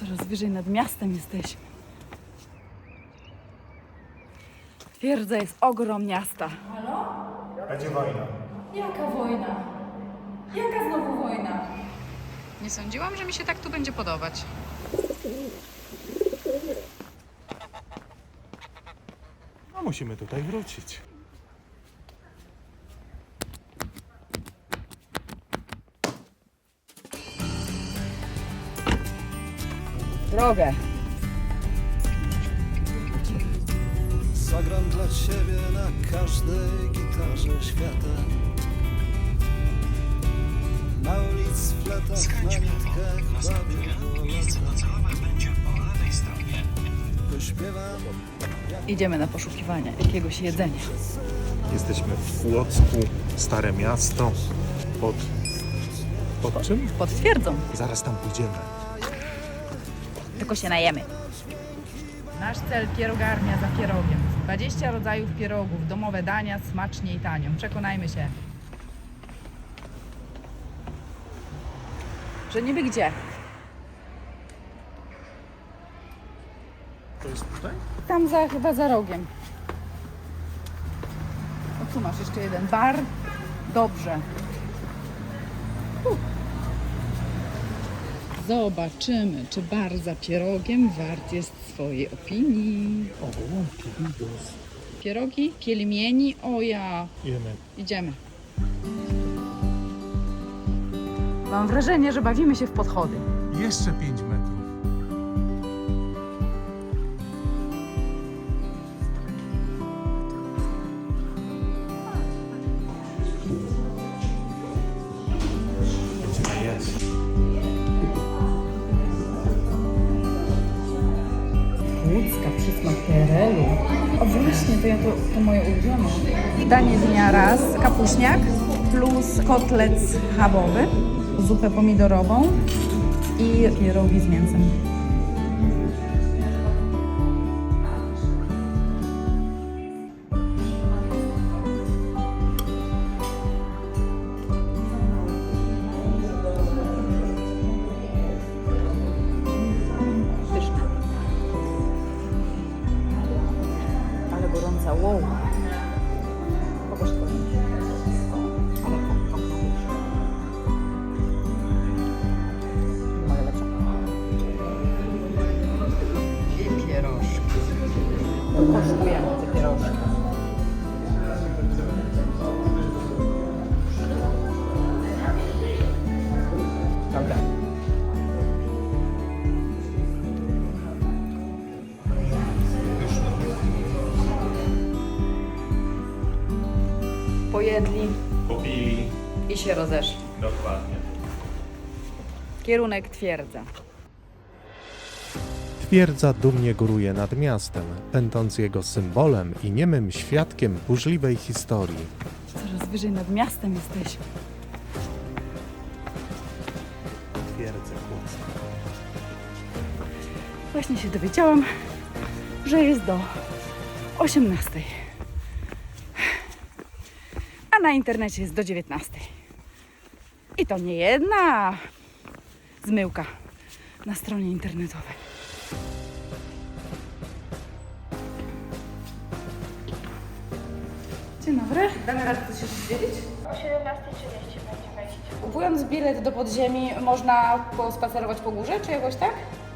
Coraz wyżej nad miastem jesteśmy. Twierdza jest ogrom miasta. Halo? Będzie wojna. Jaka wojna? Jaka znowu wojna? Nie sądziłam, że mi się tak tu będzie podobać. No musimy tutaj wrócić. Drogę. Zagram dla ciebie na każdej gitarze świata. Na ulic, fletach, na nitkach bawię Miejsce docelowe będzie po lewej stronie. Pośpiewam Idziemy na poszukiwania jakiegoś jedzenia. Jesteśmy w Płocku, Stare Miasto. Pod czym? Pod twierdzą. Zaraz tam pójdziemy. Tylko się najemy. Nasz cel pierogarnia za pierogiem. 20 rodzajów pierogów, domowe dania, smacznie i tanio. Przekonajmy się. Że niby gdzie? To jest tutaj? Tam chyba za rogiem. O, tu masz jeszcze jeden bar. Dobrze. Zobaczymy, czy bar za pierogiem wart jest swojej opinii. O, bigos. Pierogi, pielmieni, o ja. Jemy. Idziemy. Mam wrażenie, że bawimy się w podchody. Jeszcze 5 metrów. Będziemy jeść. Łódzka przysmak PRL-u. O właśnie, to moje ulubione. Danie dnia raz, kapuśniak plus kotlet schabowy, zupę pomidorową i pierogi z mięsem. Pyszne. Ale gorąca, wow. Pokaż to. Ale moja lepsza. I pierożki. Kosztujemy te pierożki. Dobra. Pojedli Popili. i się rozeszli. Dokładnie. Kierunek twierdza. Twierdza dumnie góruje nad miastem, będąc jego symbolem i niemym świadkiem burzliwej historii. Coraz wyżej nad miastem jesteśmy. Twierdze Płocka. Właśnie się dowiedziałam, że jest do 18. A na internecie jest do 19. I to nie jedna zmyłka na stronie internetowej. Dzień dobry. Damy radę coś się dowiedzieć? O 17:30 będzie wejście. Kupując bilet do podziemi można pospacerować po górze, czy jakoś tak?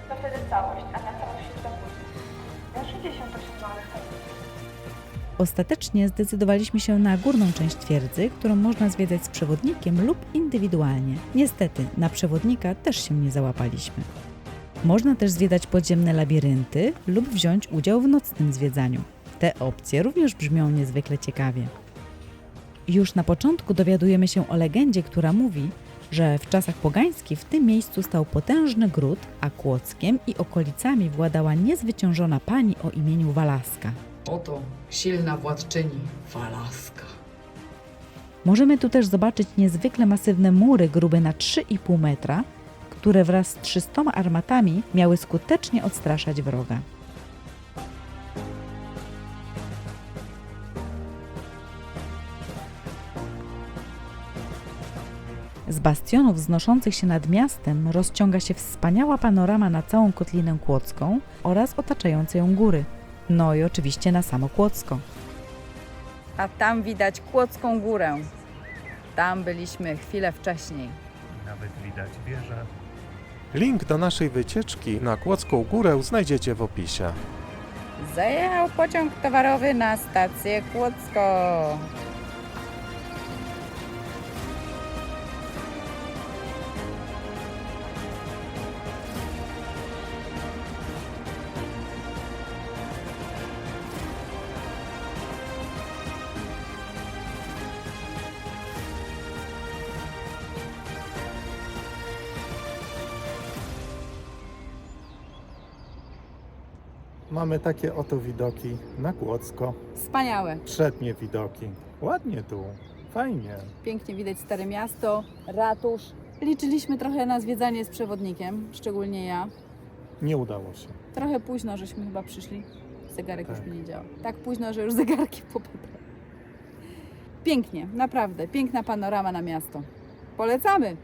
To wtedy całość, a na całość jest za późno. Na 68 zł. Ostatecznie zdecydowaliśmy się na górną część twierdzy, którą można zwiedzać z przewodnikiem lub indywidualnie. Niestety, na przewodnika też się nie załapaliśmy. Można też zwiedzać podziemne labirynty lub wziąć udział w nocnym zwiedzaniu. Te opcje również brzmią niezwykle ciekawie. Już na początku dowiadujemy się o legendzie, która mówi, że w czasach pogańskich w tym miejscu stał potężny gród, a Kłodzkiem i okolicami władała niezwyciężona pani o imieniu Walaska. Oto silna władczyni Walaska. Możemy tu też zobaczyć niezwykle masywne mury grube na 3,5 metra, które wraz z 300 armatami miały skutecznie odstraszać wroga. Z Z bastionów wznoszących się nad miastem rozciąga się wspaniała panorama na całą Kotlinę Kłodzką oraz otaczające ją góry. No i oczywiście na samo Kłodzko. A tam widać Kłodzką Górę. Tam byliśmy chwilę wcześniej. Nawet widać wieżę. Link do naszej wycieczki na Kłodzką Górę znajdziecie w opisie. Zajechał pociąg towarowy na stację Kłodzko. Mamy takie oto widoki na Kłodzko. Wspaniałe. Przednie widoki. Ładnie tu. Fajnie. Pięknie widać Stare Miasto, ratusz. Liczyliśmy trochę na zwiedzanie z przewodnikiem, szczególnie ja. Nie udało się. Trochę późno, żeśmy chyba przyszli. Zegarek Tak. już mi nie działa. Tak późno, że już zegarki popadały. Pięknie, naprawdę. Piękna panorama na miasto. Polecamy!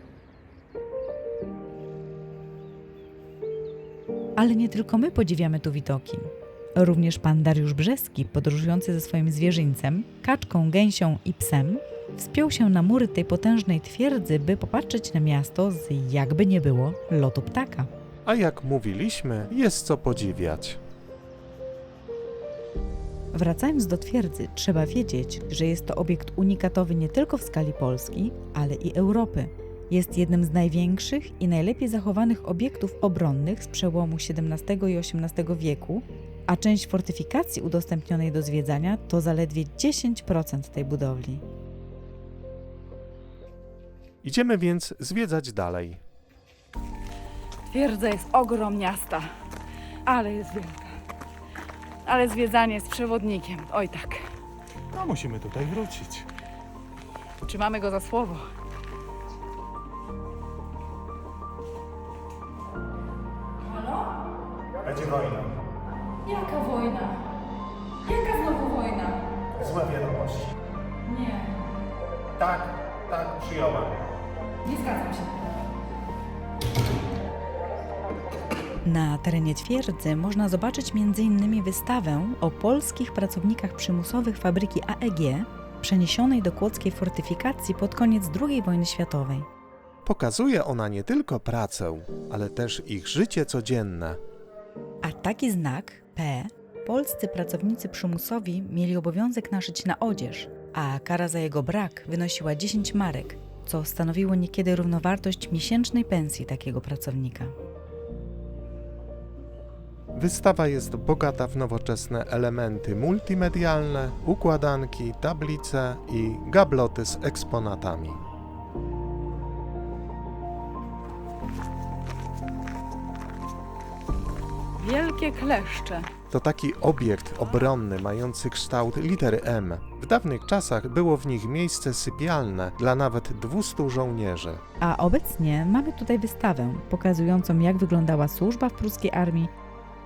Ale nie tylko my podziwiamy tu widoki. Również pan Dariusz Brzeski, podróżujący ze swoim zwierzyńcem, kaczką, gęsią i psem, wspiął się na mury tej potężnej twierdzy, by popatrzeć na miasto z, jakby nie było, lotu ptaka. A jak mówiliśmy, jest co podziwiać. Wracając do twierdzy, trzeba wiedzieć, że jest to obiekt unikatowy nie tylko w skali Polski, ale i Europy. Jest jednym z największych i najlepiej zachowanych obiektów obronnych z przełomu XVII i XVIII wieku, a część fortyfikacji udostępnionej do zwiedzania to zaledwie 10% tej budowli. Idziemy więc zwiedzać dalej. Twierdza jest ogrom miasta, ale jest wielka. Ale zwiedzanie z przewodnikiem, oj tak. No musimy tutaj wrócić. Trzymamy go za słowo. Będzie wojna. Jaka wojna? Jaka znowu wojna? Złe wiadomości. Nie, Tak, przyjąłem. nie zgadzam się. Na terenie twierdzy można zobaczyć m.in. wystawę o polskich pracownikach przymusowych fabryki AEG przeniesionej do kłodzkiej fortyfikacji pod koniec II wojny światowej. Pokazuje ona nie tylko pracę, ale też ich życie codzienne. A taki znak P polscy pracownicy przymusowi mieli obowiązek naszyć na odzież, a kara za jego brak wynosiła 10 marek, co stanowiło niekiedy równowartość miesięcznej pensji takiego pracownika. Wystawa jest bogata w nowoczesne elementy multimedialne, układanki, tablice i gabloty z eksponatami. Wielkie kleszcze. To taki obiekt obronny mający kształt litery M. W dawnych czasach było w nich miejsce sypialne dla nawet 200 żołnierzy. A obecnie mamy tutaj wystawę pokazującą, jak wyglądała służba w pruskiej armii,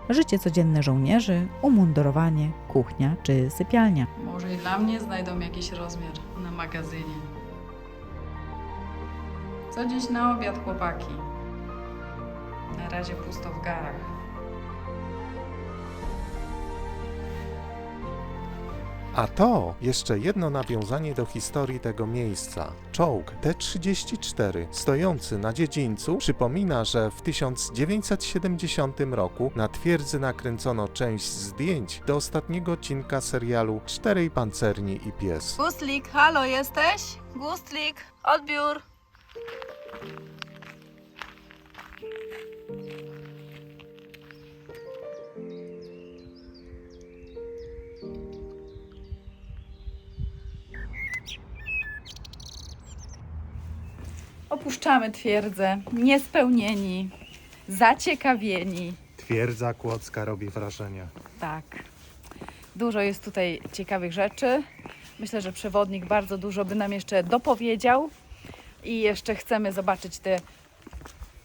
życie codzienne żołnierzy, umundurowanie, kuchnia czy sypialnia. Może i dla mnie znajdą jakiś rozmiar na magazynie. Co dziś na obiad, chłopaki? Na razie pusto w garach. A to jeszcze jedno nawiązanie do historii tego miejsca. Czołg T-34 stojący na dziedzińcu przypomina, że w 1970 roku na twierdzy nakręcono część zdjęć do ostatniego odcinka serialu Czterej pancerni i pies. Gustlik, halo, jesteś? Gustlik, odbiór. Opuszczamy twierdzę, niespełnieni, zaciekawieni. Twierdza kłodzka robi wrażenie. Tak. Dużo jest tutaj ciekawych rzeczy. Myślę, że przewodnik bardzo dużo by nam jeszcze dopowiedział. I jeszcze chcemy zobaczyć te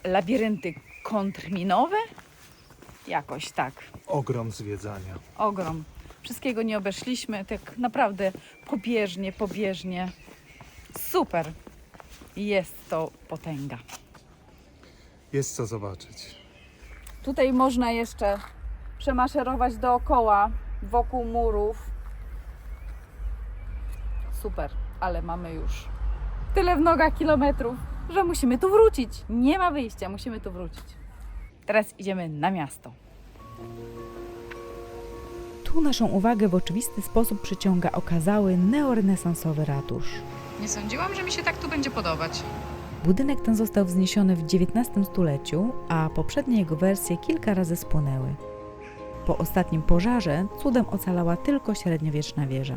labirynty kontrminowe. Jakoś tak. Ogrom zwiedzania. Ogrom. Wszystkiego nie obeszliśmy. Tak naprawdę pobieżnie. Super. jest to potęga. Jest co zobaczyć. Tutaj można jeszcze przemaszerować dookoła, wokół murów. Super, ale mamy już tyle w nogach kilometrów, że musimy tu wrócić. Nie ma wyjścia, musimy tu wrócić. Teraz idziemy na miasto. Tu naszą uwagę w oczywisty sposób przyciąga okazały neorenesansowy ratusz. Nie sądziłam, że mi się tak tu będzie podobać. Budynek ten został wzniesiony w XIX stuleciu, a poprzednie jego wersje kilka razy spłonęły. Po ostatnim pożarze cudem ocalała tylko średniowieczna wieża.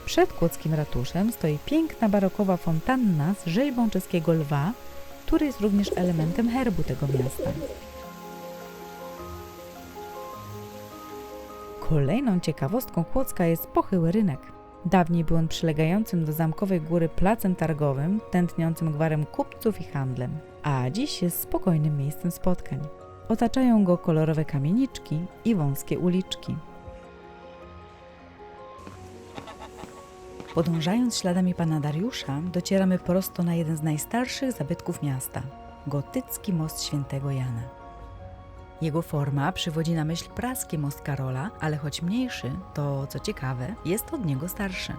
Przed kłodzkim ratuszem stoi piękna barokowa fontanna z rzeźbą czeskiego lwa, który jest również elementem herbu tego miasta. Kolejną ciekawostką Kłodzka jest pochyły rynek. Dawniej był on przylegającym do Zamkowej Góry placem targowym, tętniącym gwarem kupców i handlem, a dziś jest spokojnym miejscem spotkań. Otaczają go kolorowe kamieniczki i wąskie uliczki. Podążając śladami pana Dariusza, docieramy prosto na jeden z najstarszych zabytków miasta – gotycki most Świętego Jana. Jego forma przywodzi na myśl praski most Karola, ale choć mniejszy, to co ciekawe, jest od niego starszy.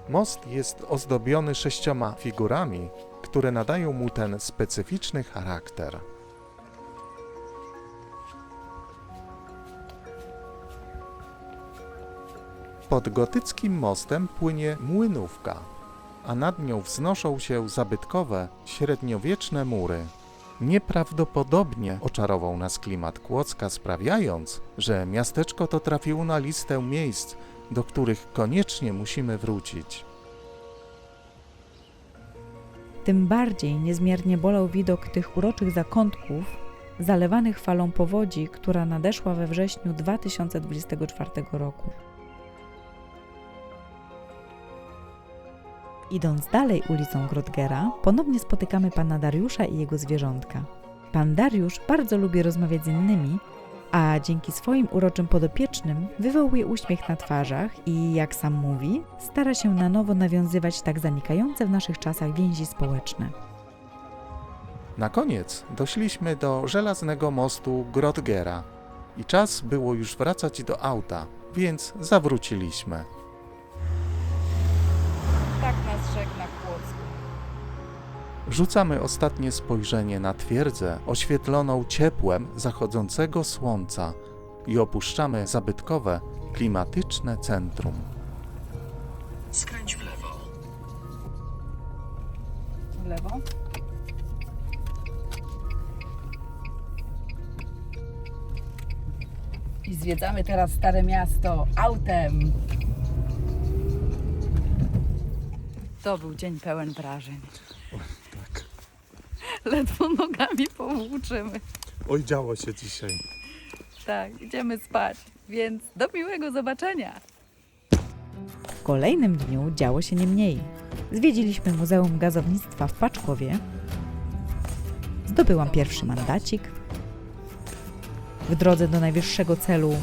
Most jest ozdobiony 6 figurami, które nadają mu ten specyficzny charakter. Pod gotyckim mostem płynie Młynówka, a nad nią wznoszą się zabytkowe, średniowieczne mury. Nieprawdopodobnie oczarował nas klimat Kłodzka, sprawiając, że miasteczko to trafiło na listę miejsc, do których koniecznie musimy wrócić. Tym bardziej niezmiernie bolał widok tych uroczych zakątków, zalewanych falą powodzi, która nadeszła we wrześniu 2024 roku. Idąc dalej ulicą Grodgera, ponownie spotykamy pana Dariusza i jego zwierzątka. Pan Dariusz bardzo lubi rozmawiać z innymi, a dzięki swoim uroczym podopiecznym wywołuje uśmiech na twarzach i, jak sam mówi, stara się na nowo nawiązywać tak zanikające w naszych czasach więzi społeczne. Na koniec doszliśmy do żelaznego mostu Grodgera i czas było już wracać do auta, więc zawróciliśmy. Tak nas żegna Kłodzko. Rzucamy ostatnie spojrzenie na twierdzę oświetloną ciepłem zachodzącego słońca i opuszczamy zabytkowe, klimatyczne centrum. Skręć w lewo. W lewo. I zwiedzamy teraz Stare Miasto autem. To był dzień pełen wrażeń. Tak. Ledwo nogami powłóczymy. Oj, działo się dzisiaj. Tak, idziemy spać, więc do miłego zobaczenia. W kolejnym dniu działo się nie mniej. Zwiedziliśmy Muzeum Gazownictwa w Paczkowie. Zdobyłam pierwszy mandacik. W drodze do najwyższego celu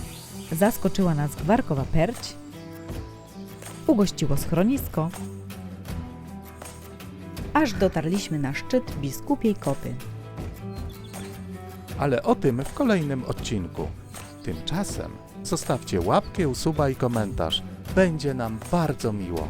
zaskoczyła nas Gwarkowa Perć. Ugościło schronisko. Aż dotarliśmy na szczyt Biskupiej Kopy. Ale o tym w kolejnym odcinku. Tymczasem zostawcie łapkę, suba i komentarz. Będzie nam bardzo miło.